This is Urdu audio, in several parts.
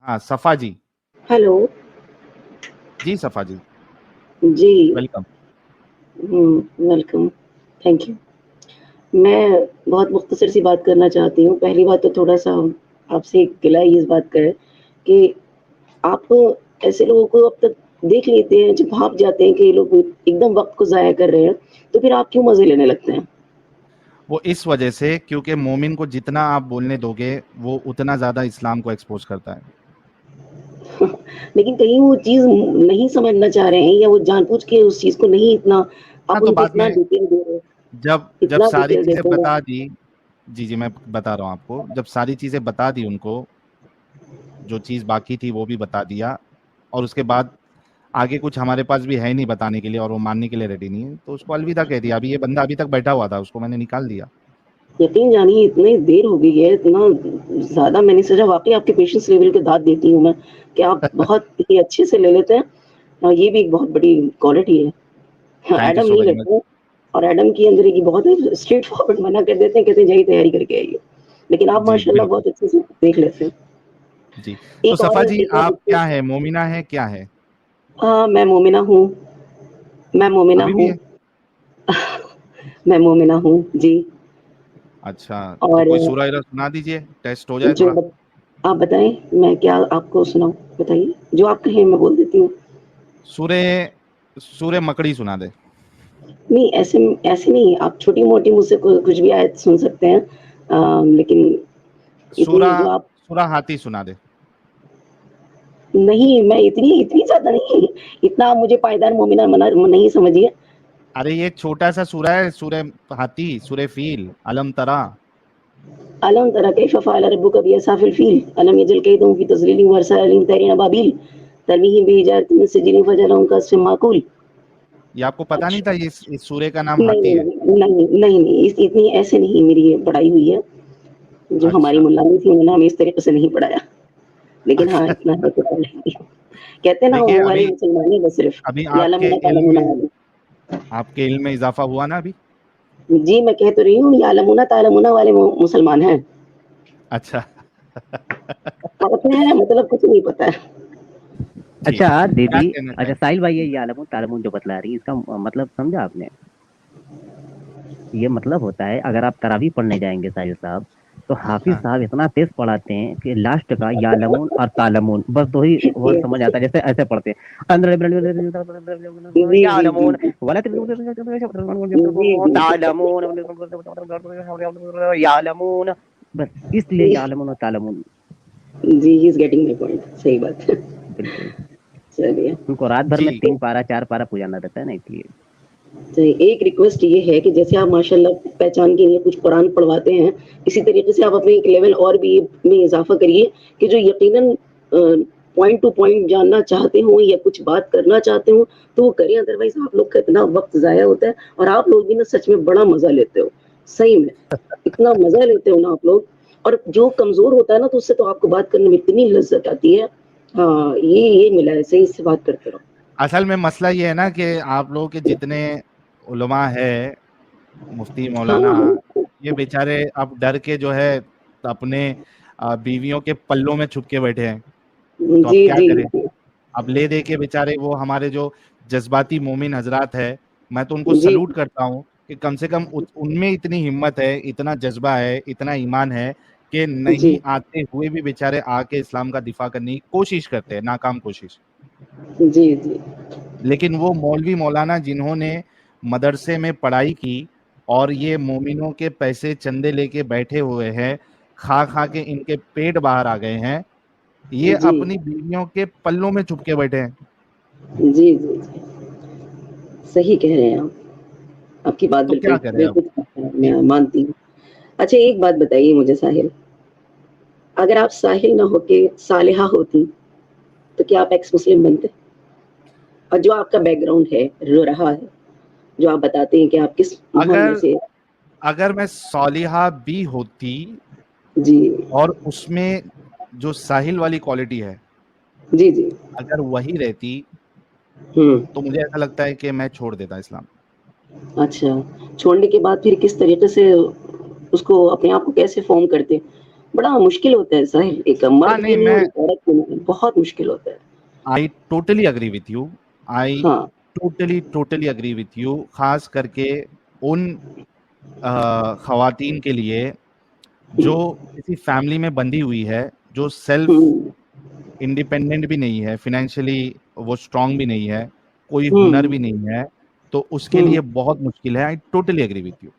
ہاں صفا جی. ہیلو جی صفا جی جی. ویلکم. ویلکم. Thank you. میں بہت مختصر سی بات کرنا چاہتی ہوں. پہلی بات تو تھوڑا سا آپ سے گلہ ہی اس بات کا ہے کہ آپ ایسے لوگوں کو اب تک دیکھ لیتے ہیں جب بھاپ جاتے ہیں کہ یہ لوگ ایک دم وقت کو ضائع کر رہے ہیں, تو پھر آپ کیوں مزے لینے لگتے ہیں؟ وہ اس وجہ سے کیونکہ مومن کو جتنا آپ بولنے دو گے وہ اتنا زیادہ اسلام کو ایکسپوز کرتا ہے. لیکن کہیں وہ چیز نہیں سمجھنا چاہ رہے ہیں, یا وہ جان بوجھ کے اس چیز کو نہیں اتنا ہاں آپ تو ان کو بعد اتنا میں ڈیٹیل دے رہے ہیں, جب اتنا ساری ڈیٹیل چیزیں دیتے ہیں. بتا دی. جی میں بتا رہا ہوں آپ کو. جب ساری چیزیں بتا دی ان کو, جو چیز باقی تھی وہ بھی بتا دیا, اور اس کے بعد آگے کچھ ہمارے پاس بھی ہے نہیں بتانے کے لیے اور وہ ماننے کے لیے ریڈی نہیں ہے, تو اس کو الوداع کہہ دیا. ابھی یہ بندہ ابھی تک بیٹھا ہوا تھا, اس کو میں نے نکال دیا. یقین جانیے اتنی دیر ہو گئی ہے, اتنا زیادہ میں نے سوچا. واقعی آپ کے پیشنس لیول کے داد دیتی ہوں میں کہ آپ بہت ہی اچھے سے لے لیتے ہیں, اور یہ بھی ایک بہت بڑی کوالٹی ہے. تھینک یو ایڈم سو نہیں ویری مچ. لیتے, اور ایڈم کی اندر کی بہت اسٹریٹ فارورڈ منع کر دیتے ہیں, کہتے ہیں جائی تیاری کر کے آئیے. لیکن آپ جی ماشاء اللہ بالکل. بہت اچھے سے دیکھ لیتے ہیں. جی تو ایک اور صفا جی ایک اور آپ کیا ہے, مومنہ ہے کیا ہے؟ ہاں میں مومنہ ہوں. میں مومنہ ابھی بھی ہوں. ہے؟ میں مومنہ ہوں جی. اچھا تو اور کوئی سورہ ارہ سنا دیجئے, ٹیسٹ ہو جائے جو تھوڑا. آپ بتائیں, میں کیا آپ کو سناؤں؟ بتائیے, جو آپ کہیں میں بول دیتی ہوں. سورہ مکڑی سنا دے. نہیں ایسے نہیں, آپ چھوٹی موٹی مجھ سے کچھ بھی آیت سن سکتے ہیں, لیکن اتنی جو آپ سورہ ہاتھی سنا دے. نہیں, میں اتنی زیادہ نہیں, اتنا آپ مجھے پائیدار مومنہ نہیں سمجھیے. ارے یہ چھوٹا سا سورہ ہے, سورہ ہاتھی, سورہ فیل, علم ترا. ألم تر كيف فعل ربك بأصحاب الفيل ألم يجعل كيدهم في تضليل وأرسل عليهم طيرا أبابيل ترميهم بحجارة من سجيل فجعلهم كعصف مأكول. یہ آپ کو پتا نہیں اچھا, تھا یہ اس سورے کا نام نہیں ہاتھی ہے؟ نہیں نہیں نہیں نہیں, اتنی ایسے نہیں میری پڑھائی ہوئی ہے. جو ہماری اچھا ملانی تھی انہوں نے ہمیں اس طریقے سے نہیں پڑھایا, لیکن ہاں اتنا ہے تو پڑھ لیں گے. کہتے ہیں نا دیکھیے وہ والے ابھی مسلمان بس صرف ابھی یعلمون تعلمون والے. آپ کے علم میں اضافہ ہوا نا ابھی. جی میں کہہ تو رہی ہوں, یعلمون تعلمون والے مسلمان ہیں. اچھا پڑھتے ہیں مطلب کچھ نہیں پتا ہے. ٹھیک اچھا ہے, کیا دیدی, کہنا اچھا چاہیں؟ ساحل بھائی, یہ عالم تعلمون جو بتلا رہی ہے, اس کا مطلب سمجھا آپ نے؟ یہ مطلب ہوتا ہے اگر آپ تراویح پڑھنے جائیں گے ساحل صاحب, تو حافظ ہاں صاحب اتنا تیز پڑھاتے ہیں کہ لاسٹ کا یعلمون اور تعلمون بس دو ہی ورڈ سمجھ آتا ہے, جیسے ایسے پڑھتے ہیں جی جی جی یعلمون جی جی یعلمون, بس اس لیے یعلمون اور تعلمون. جی ہی از گیٹنگ مائی پوائنٹ. صحیح بات ہے. بالکل, چلیے, ان کو رات بھر میں جی 3 پارا 4 پارا پجانا رہتا ہے نا, اس لیے. ایک ریکویسٹ یہ ہے کہ جیسے آپ ماشاء اللہ پہچان کے لیے کچھ قرآن پڑھواتے ہیں, اسی طریقے سے آپ اپنے ایک لیول اور بھی میں اضافہ کریے کہ جو یقیناً پوائنٹ ٹو پوائنٹ جاننا چاہتے ہوں یا کچھ بات کرنا چاہتے ہوں تو وہ کریں. ادروائز آپ لوگ کا اتنا وقت ضائع ہوتا ہے, اور آپ لوگ بھی نا سچ میں بڑا مزہ لیتے ہو, صحیح میں اتنا مزہ لیتے ہو نا آپ لوگ. اور جو کمزور ہوتا ہے نا, تو اس سے تو آپ کو بات کرنے میں اتنی لذت آتی ہے. ہاں یہ ملا ہے, صحیح سے بات کرتے رہو. اصل میں مسئلہ یہ ہے نا کہ آپ لوگوں کے جتنے علماء ہے, مفتی مولانا, ہاں یہ بیچارے اب ڈر کے جو ہے اپنے بیویوں کے پلوں میں چھپ کے بیٹھے ہیں. تو اب جی کیا جی کریں؟ اب لے دے کے بیچارے وہ ہمارے جو جذباتی مومن حضرات ہے, میں تو ان کو جی سلوٹ کرتا ہوں کہ کم سے کم ان میں اتنی ہمت ہے, اتنا جذبہ ہے, اتنا ایمان ہے کہ جی نہیں آتے ہوئے بھی بیچارے آ کے اسلام کا دفاع کرنے کی کوشش کرتے ہیں, ناکام کوشش. جی جی لیکن وہ مولوی مولانا جنہوں نے مدرسے میں پڑھائی کی اور یہ مومنوں کے پیسے چندے لے کے بیٹھے ہوئے ہیں, کھا کے ان کے پیٹ باہر آ گئے ہیں, یہ جی اپنی بیویوں کے پلوں میں چھپ کے بیٹھے ہیں. جی جی جی صحیح کہہ رہے ہیں آپ کی بات تو بالکل کیا کریں اب؟ بالکل میں مانتی ہوں. اچھا ایک بات بتائیے مجھے ساحل, اگر آپ ساحل نہ ہو کے صالحہ ہوتی تو کیا آپ ایکس مسلم بنتے؟ اور جو آپ کا بیک گراؤنڈ ہے, جو رہا ہے, جو آپ بتاتے ہیں کہ آپ کس محلے سے. اگر میں صالحہ بھی ہوتی جی اور اس میں جو ساحل والی کوالٹی ہے جی جی اگر وہی رہتی ہوں تو مجھے ایسا لگتا ہے کہ میں چھوڑ دیتا اسلام. اچھا, چھوڑنے کے بعد پھر کس طریقے سے اس کو اپنے آپ کو کیسے فارم کرتے؟ بڑا مشکل ہوتا ہے ساحل، ایک مرد کے لیے اور ایک عورت کے لیے بہت مشکل ہوتا ہے. I totally agree with you. I ہاں totally agree with you. خاص کر کے ان خواتین کے لیے جو کسی فیملی میں بندھی ہوئی ہے, جو سیلف انڈیپینڈنٹ بھی نہیں ہے, فائنینشلی وہ اسٹرانگ بھی نہیں ہے, کوئی ہنر بھی نہیں ہے, تو اس کے لیے بہت مشکل ہے. I totally agree with you.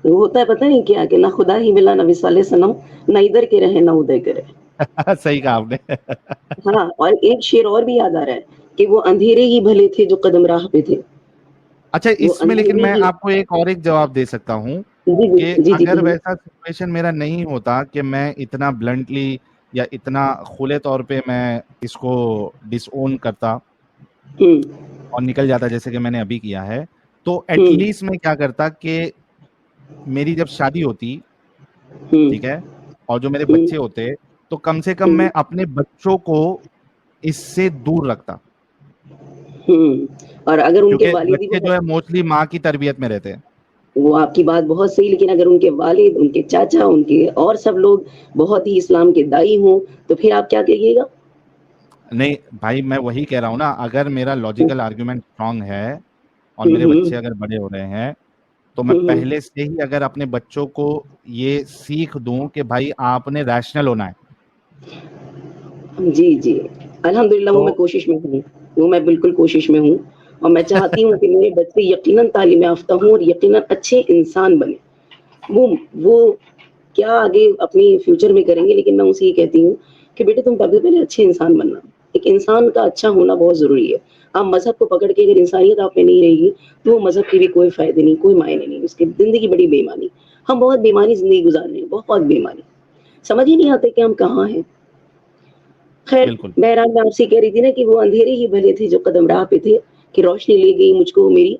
وہ ہوتا ہے پتہ نہیں کیا کہ نہ خدا ہی ملا نہ وصال صنم, نہ ادھر کے رہے نہ ادھر کے رہے. صحیح کہا آپ نے. ہاں, اور ایک شعر اور بھی یاد آ رہا ہے کہ وہ اندھیرے ہی بھلے تھے جو قدم راہ پہ تھے. اچھا, اس میں لیکن میں آپ کو ایک اور ایک جواب دے سکتا ہوں کہ اگر ویسا سچویشن میرا نہیں ہوتا کہ میں اتنا بلنٹلی یا اتنا کھلے طور پہ میں اس کو ڈس اون کرتا اور نکل جاتا جیسے کہ میں نے ابھی کیا ہے, تو ایٹ لیسٹ میں کیا کرتا کہ میری جب شادی ہوتی, ٹھیک ہے, اور جو میرے بچے ہوتے, تو کم سے کم میں اپنے بچوں کو اس سے دور رکھتا. اور اگر ان کے والد بچے جو ہے موسٹلی ماں کی تربیت میں رہتے ہیں. وہ آپ کی بات بہت صحیح, لیکن اگر ان کے والد, ان کے چاچا, ان کے اور سب لوگ بہت ہی اسلام کے دائی ہوں تو پھر آپ کیا کہیے گا؟ نہیں بھائی, میں وہی کہہ رہا ہوں نا, اگر میرا لاجیکل آرگومنٹ اسٹرانگ ہے اور میرے بچے اگر بڑے ہو رہے ہیں, تو میں پہلے سے ہی اگر اپنے بچوں کو یہ سیکھ دوں کہ بھائی آپ نے ریشنل ہونا ہے. جی جی, الحمدللہ وہ میں کوشش میں ہوں, وہ میں بالکل کوشش میں ہوں, اور میں چاہتی ہوں کہ میرے بچے یقیناً تعلیم یافتہ ہوں اور یقیناً اچھے انسان بنے. وہ کیا آگے اپنی فیوچر میں کریں گے, لیکن میں اسے یہ کہتی ہوں کہ بیٹے تم پہلے اچھے انسان بننا. ایک انسان کا اچھا ہونا بہت ضروری ہے. آپ مذہب کو پکڑ کے اگر انسانیت آپ میں نہیں رہے گی تو وہ مذہب کی بھی کوئی فائدہ نہیں, کوئی معنی نہیں, اس کی زندگی بڑی بے ایمانی. ہم بہت بے ایمانی زندگی گزار رہے ہیں, بہت بے ایمانی, سمجھ ہی نہیں آتا کہ ہم کہاں ہیں. خیر بہرحال میں آپ سے کہہ رہی تھی نا کہ وہ اندھیرے ہی بھلے تھے جو قدم راہ پہ تھے, کہ روشنی لے گئی مجھ کو میری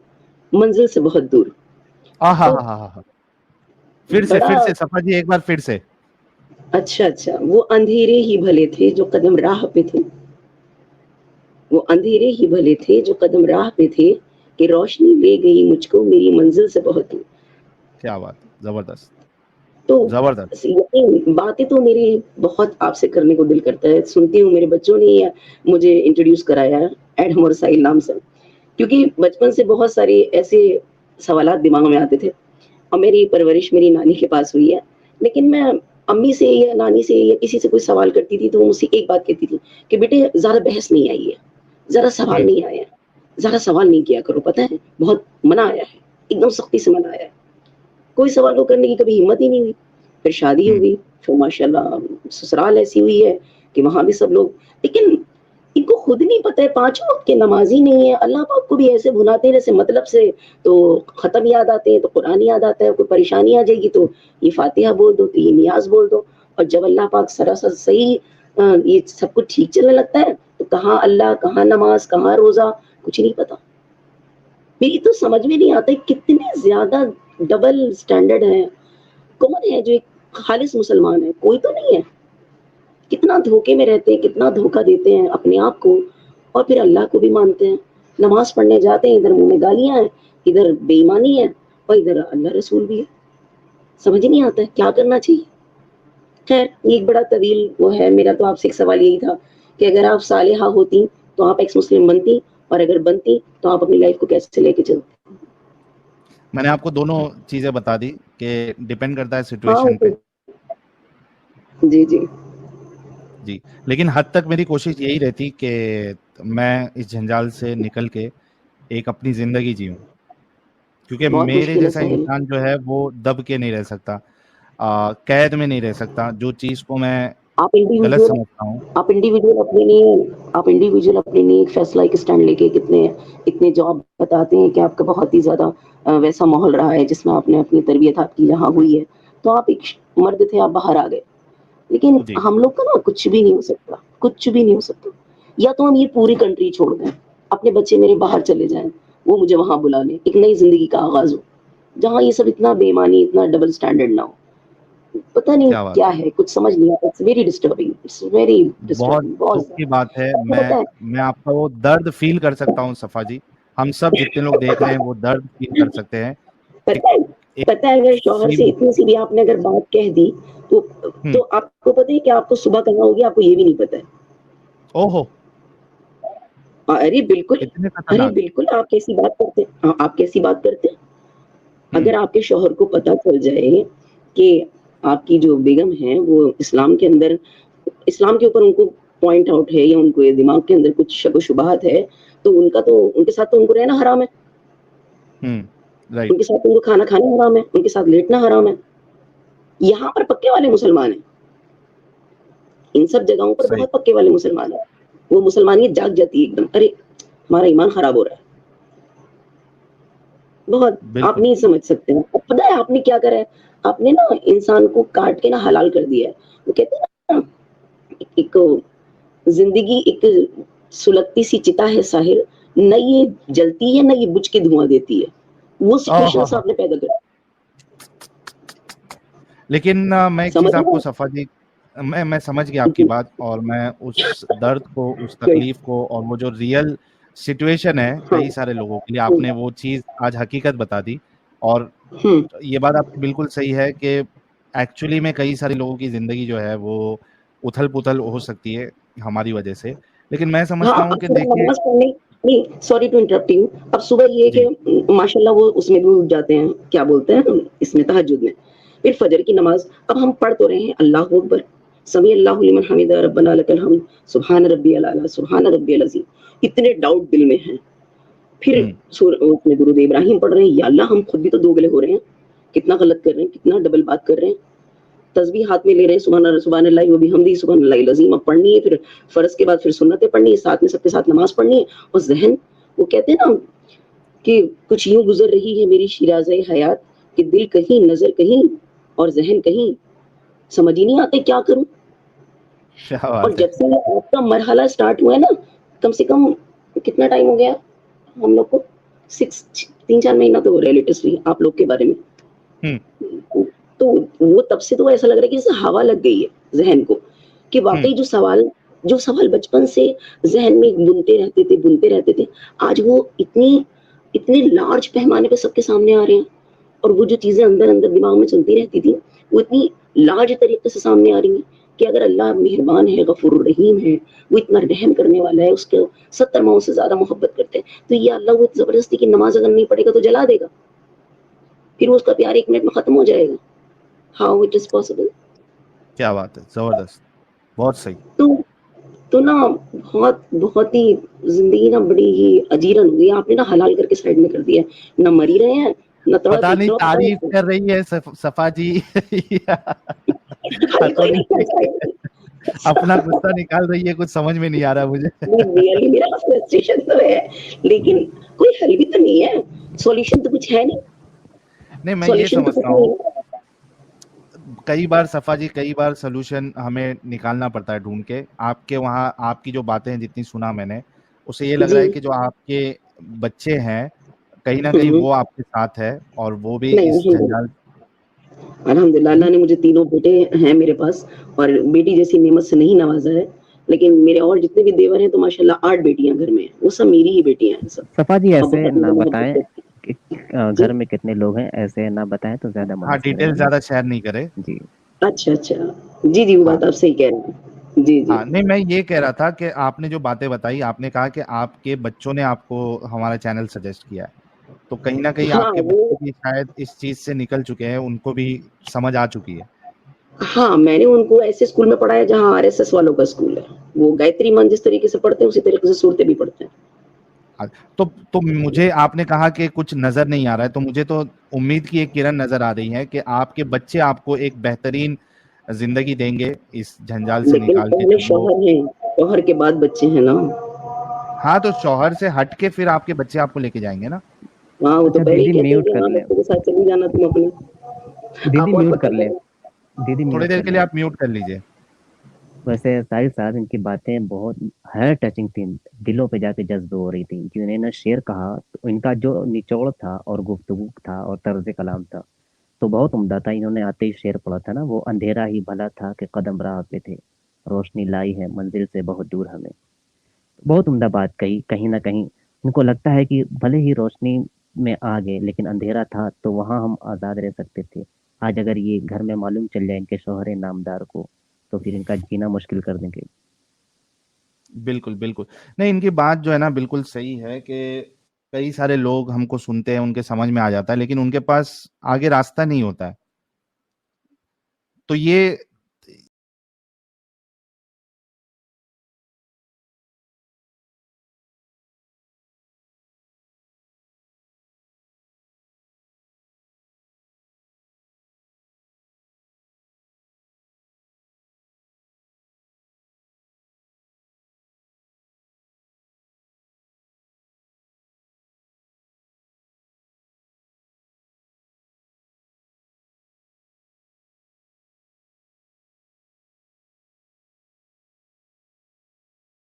منزل سے بہت دور. پھر سے صفا جی ایک بار پھر سے. اچھا, وہ اندھیرے ہی بھلے تھے جو قدم راہ پہ تھے, وہ اندھیرے ہی بھلے تھے جو قدم راہ پہ تھے, کہ روشنی لے گئی مجھ کو میری منزل سے بہت دور. کیا بات, زبردست. تو باتیں تو میری بہت آپ سے کرنے کو دل کرتا ہے, سنتی ہوں. میرے بچوں نے مجھے انٹروڈیوس کرایا ایڈم اور ساحل نام سے, کیونکہ بچپن سے بہت سارے ایسے سوالات دماغ میں آتے تھے, اور میری پرورش میری نانی کے پاس ہوئی ہے. لیکن میں امی سے یا نانی سے یا کسی سے کوئی سوال کرتی تھی تو وہ مجھ سے ایک بات کہتی تھی کہ بیٹے زیادہ بحث نہیں آئی ہے, زیادہ سوال نہیں آیا, زیادہ سوال نہیں کیا کرو, پتہ ہے بہت منع آیا ہے, ایک دم سختی سے منع آیا ہے. کوئی سوال وہ کرنے کی کبھی ہمت ہی نہیں ہوئی. پھر شادی ہوئی, پھر ماشاء اللہ سسرال ایسی ہوئی ہے کہ وہاں بھی سب لوگ, لیکن ان کو خود نہیں پتہ ہے, 5 وقت کے نمازی نہیں ہے. اللہ پاک کو بھی ایسے بھلاتے ہیں جیسے مطلب سے, تو ختم یاد آتے ہیں, تو قرآن یاد آتا ہے, کوئی پریشانی آ جائے گی تو یہ فاتحہ بول دو, تو یہ نیاز بول دو, اور جب اللہ پاک سراسر صحیح یہ سب کچھ ٹھیک چلنے لگتا ہے تو کہاں اللہ, کہاں نماز, کہاں روزہ, کچھ نہیں پتا. میری تو سمجھ میں نہیں آتا کتنے زیادہ ڈبل سٹینڈرڈ ہیں. کون ہے جو ایک خالص مسلمان ہے؟ کوئی تو نہیں ہے. کتنا دھوکے میں رہتے ہیں, کتنا دھوکہ دیتے ہیں اپنے آپ کو, اور پھر اللہ کو بھی مانتے ہیں. نماز پڑھنے جاتے ہیں, ادھر منہ میں گالیاں ہیں, ادھر بے ایمانی ہے, اور ادھر اللہ رسول بھی ہے. سمجھ نہیں آتا ہے کیا کرنا چاہیے. خیر ایک بڑا طویل وہ ہے. میرا تو آپ سے ایک سوال یہی تھا کہ اگر آپ صالحہ ہوتی تو آپ ایکس مسلم بنتی, اور اگر بنتی تو آپ اپنی لائف کو کیسے لے کے چلتی؟ میں نے آپ کو دونوں چیزیں بتا دی کہ ڈیپینڈ کرتا ہے سچویشن پہ. جی جی جی, لیکن حد تک میری کوشش یہی رہتی کہ میں اس جھنجال سے نکل کے ایک اپنی زندگی جیوں, کیونکہ میرے جیسا انسان جو ہے وہ دب کے نہیں رہ سکتا, قید میں نہیں رہ سکتا. جو چیز کو میں غلط سمجھتا ہوں, آپ انڈیویجول اپنے لیے ایک فیصلہ, ایک اسٹینڈ لے کے اتنے جاب بتاتے ہیں کہ آپ کا بہت ہی زیادہ ویسا ماحول رہا ہے جس میں آپ نے اپنی تربیت آپ کی جہاں ہوئی ہے, تو آپ ایک مرد تھے, آپ باہر آ گئے. لیکن ہم لوگ کا نا کچھ بھی نہیں ہو سکتا, کچھ بھی نہیں ہو سکتا. یا تو ہم یہ پوری کنٹری چھوڑ دیں, اپنے بچے میرے باہر چلے جائیں, وہ مجھے وہاں بلا لیں, ایک نئی زندگی کا آغاز ہو جہاں یہ سب اتنا بے ایمانی, اتنا ڈبل سٹینڈرڈ نہ ہو. پتہ نہیں کیا ہے, کچھ سمجھ نہیں آتا. It's very disturbing, it's very disturbing. بہت دکھ کی بات ہے. میں آپ کا وہ درد فیل کر سکتا ہوں صفا جی. ہم سب جتنے لوگ دیکھ رہے ہیں وہ درد فیل کر سکتے ہیں. پتہ ہے اگر شوہر سے اتنی سی بھی آپ نے اگر بات کہہ دی تو آپ کو پتہ ہے کہ آپ کو صبح کہاں ہوگی آپ کو یہ بھی نہیں پتہ ہے. اوہو ارے بالکل اتنے خطرناک. بالکل آپ کیسی بات کرتے ہیں, آپ کیسی بات کرتے ہیں. اگر آپ کے شوہر کو پتہ چل جائے کہ آپ کی جو بیگم ہے وہ اسلام کے اندر, اسلام کے اوپر ان کو پوائنٹ آؤٹ ہے یا ان کو دماغ کے اندر کچھ شک و شبہات ہے, تو ان کے ساتھ تو ان کو رہنا حرام ہے, ان کے ساتھ ان کو کھانا کھانا حرام ہے, ان کے ساتھ لیٹنا حرام ہے. یہاں پر پکے والے مسلمان ہیں, ان سب جگہوں پر بہت پکے والے مسلمان ہیں. وہ مسلمانیت جاگ جاتی ہے ایک دم, ارے ہمارا ایمان خراب ہو رہا ہے. بہت آپ نہیں سمجھ سکتے. اب پتہ ہے آپ نے کیا کرا ہے, آپ نے نا انسان کو کاٹ کے نا حلال کر دیا ہے. وہ کہتے ہیں نا ایک زندگی ایک سلگتی سی چتا ہے ساحر, نہ یہ جلتی ہے نہ یہ بجھ کے دھواں دیتی ہے. وہ سچویشن آپ نے پیدا کر. لیکن میں ایک چیز آپ کو صفا جی, میں سمجھ گیا آپ کی بات, اور میں اس درد کو, اس تکلیف کو, اور وہ جو ریئل سچویشن ہے کئی سارے لوگوں کے لیے, آپ نے وہ چیز آج حقیقت بتا دی. اور یہ بات آپ کی بالکل صحیح ہے کہ ایکچولی میں کئی سارے لوگوں کی زندگی جو ہے وہ اتھل پتھل ہو سکتی ہے ہماری وجہ سے. لیکن میں سمجھتا ہوں کہ دیکھیے, سوری ٹو انٹرپٹ یو, اب صبح یہ کہ ماشاء اللہ وہ اس میں بھی اٹھ جاتے ہیں, کیا بولتے ہیں اس میں, تہجد میں. پھر فجر کی نماز اب ہم پڑھ تو رہے ہیں, اللہ اکبر, سمیع اللہ لمن حمدہ, ربنا لک الحمد, سبحان ربی الاعلی, سبحان ربی العظیم, اتنے ڈاؤٹ دل میں ہیں. پھر اس میں درود ابراہیم پڑھ رہے ہیں, یا اللہ ہم خود بھی تو دوگلے ہو رہے ہیں, کتنا غلط کر رہے ہیں, کتنا ڈبل بات کر رہے ہیں. تسبیح ہاتھ میں لے رہے ہیں, سبحان اللہ و بحمدہ, سبحان اللہ العظیم, اب پڑھنی ہے. پھر فرض کے بعد پھر سنتیں پڑھنی ہے, ساتھ میں سب کے ساتھ نماز پڑھنی ہے. اور ذہن, وہ کہتے ہیں نا کہ کچھ یوں گزر رہی ہے میری شیرازہ حیات, کہ دل کہیں, نظر کہیں, اور ذہن کہیں, سمجھ ہی نہیں آتے کیا کروں. اور جب سے آپ کا مرحلہ سٹارٹ ہوا ہے نا, کم سے کم کتنا ٹائم ہو گیا ہم لوگ کو, 3-4 مہینہ تو ہو رہا ہے لیٹسٹلی آپ لوگ کے بارے میں. تو وہ تب سے تو ایسا لگ رہا ہے کہ جیسے ہوا لگ گئی ہے ذہن کو, کہ واقعی جو سوال بچپن سے ذہن میں بنتے رہتے تھے, آج وہ اتنے لارج پیمانے پہ سب کے سامنے آ رہے ہیں. اور وہ جو چیزیں اندر دماغ میں چلتی رہتی تھی, وہ اتنی لارج طریقے سے سامنے آ رہی ہیں کہ اگر اللہ مہربان ہے, غفور الرحیم ہے, وہ اتنا رحم کرنے والا ہے, اس کے 70 ماؤں سے زیادہ محبت کرتے ہیں, تو یہ اللہ وہ زبردستی کی نماز اگر نہیں پڑھے گا تو جلا دے گا, پھر اس کا پیار 1 منٹ میں ختم ہو جائے گا. How it is possible. کیا بات ہے, زبردست, بہت صحیح. تو نا بہت ہی زندگی نا بڑی ہی اجیرن ہوئی. آپ نے نا حلال کر کے سائڈ میں کر دیا, نہ مری رہے ہیں نہ پتہ نہیں تعریف کر رہی ہے صفا جی, اپنا غصہ نکال رہی ہے, کچھ سمجھ میں نہیں آ رہا مجھے. میرا فرسٹریشن تو ہے, لیکن کوئی حل بھی تو نہیں ہے, سولوشن تو کچھ ہے نہیں. نہیں, میں یہ سمجھتا ہوں کئی بار صفا جی, کئی بار سولوشن ہمیں نکالنا پڑتا ہے ڈھونڈ کے. آپ کے وہاں آپ کی جو باتیں جتنی سنا میں نے, اس سے یہ لگ رہا ہے کہ جو آپ کے بچے ہیں کہیں نہ کہیں وہ آپ کے ساتھ ہے, اور وہ بھی اس جنجال. الحمدللہ, اللہ نے مجھے 3 بیٹے ہیں میرے پاس, اور بیٹی جیسی نعمت سے نہیں نوازا ہے. لیکن میرے اور جتنے بھی دیور ہیں تو ماشاءاللہ 8 بیٹیاں گھر میں ہیں, وہ سب میری ہی بیٹیاں ہیں. سب صفا جی ایسے نہ بتائیں گھر میں کتنے لوگ ہیں, ایسے نہ بتائیں تو زیادہ ہاں, ڈیٹیل زیادہ شیئر نہیں کرے. جی اچھا, جی وہ بات آپ صحیح کہہ رہے ہیں. جی ہاں, نہیں, میں یہ کہہ رہا تھا کہ آپ نے جو باتیں بتائی, آپ نے کہا کہ آپ کے بچوں نے آپ کو ہمارا چینل سجیسٹ کیا ہے, تو کہیں نہ کہیں آپ کے بچے بھی شاید اس چیز سے نکل چکے ہیں, ان کو بھی سمجھ آ چکی ہے. ہاں, میں نے ان کو ایسے اسکول میں پڑھایا جہاں RSS والوں کا اسکول ہے. وہ گایتری من جس طریقے سے پڑھتے ہیں اسی طریقے سے صورتیں بھی پڑھتے ہیں. تو مجھے آپ نے کہا کہ کچھ نظر نہیں آ رہا ہے, تو مجھے تو امید کی ایک کرن نظر آ رہی ہے کہ آپ کے بچے آپ کو ایک بہترین زندگی دیں گے اس جھنجال سے نکال کے. لیکن شوہر ہیں, شوہر کے بعد بچے ہیں نا. ہاں, تو شوہر سے ہٹ کے پھر آپ کے بچے آپ کو لے کے جائیں گے نا. ہاں, وہ تو پہلے ہی کہتے ہیں کہ ہاں بچوں کے ساتھ چلی جانا تم اپنے. دیدی میوٹ کر لیں, دیدی تھوڑی دیر کے لیے آپ میوٹ کر لیجئے. ویسے ساحل صاحب, ان کی باتیں بہت ہائر ٹچنگ تھیں, دلوں پہ جا کے جذب ہو رہی تھیں. جو انہوں نے شعر کہا, تو ان کا جو نچوڑ تھا اور گفتگو تھا اور طرز کلام تھا تو بہت عمدہ تھا. انہوں نے آتے ہی شعر پڑھا تھا نا, وہ اندھیرا ہی بھلا تھا کہ قدم راہ پہ تھے, روشنی لائی ہے منزل سے بہت دور ہمیں. بہت عمدہ بات کہی. کہیں نہ کہیں ان کو لگتا ہے کہ بھلے ہی روشنی میں آ گئے لیکن اندھیرا تھا تو وہاں ہم آزاد رہ سکتے تھے. آج اگر یہ گھر میں معلوم چل جائے ان کے شوہر نامدار کو تو پھر ان کا جینا مشکل کر دیں گے. بالکل بالکل نہیں، ان کی بات جو ہے نا بالکل صحیح ہے کہ کئی سارے لوگ ہم کو سنتے ہیں، ان کے سمجھ میں آ جاتا ہے، لیکن ان کے پاس آگے راستہ نہیں ہوتا ہے. تو یہ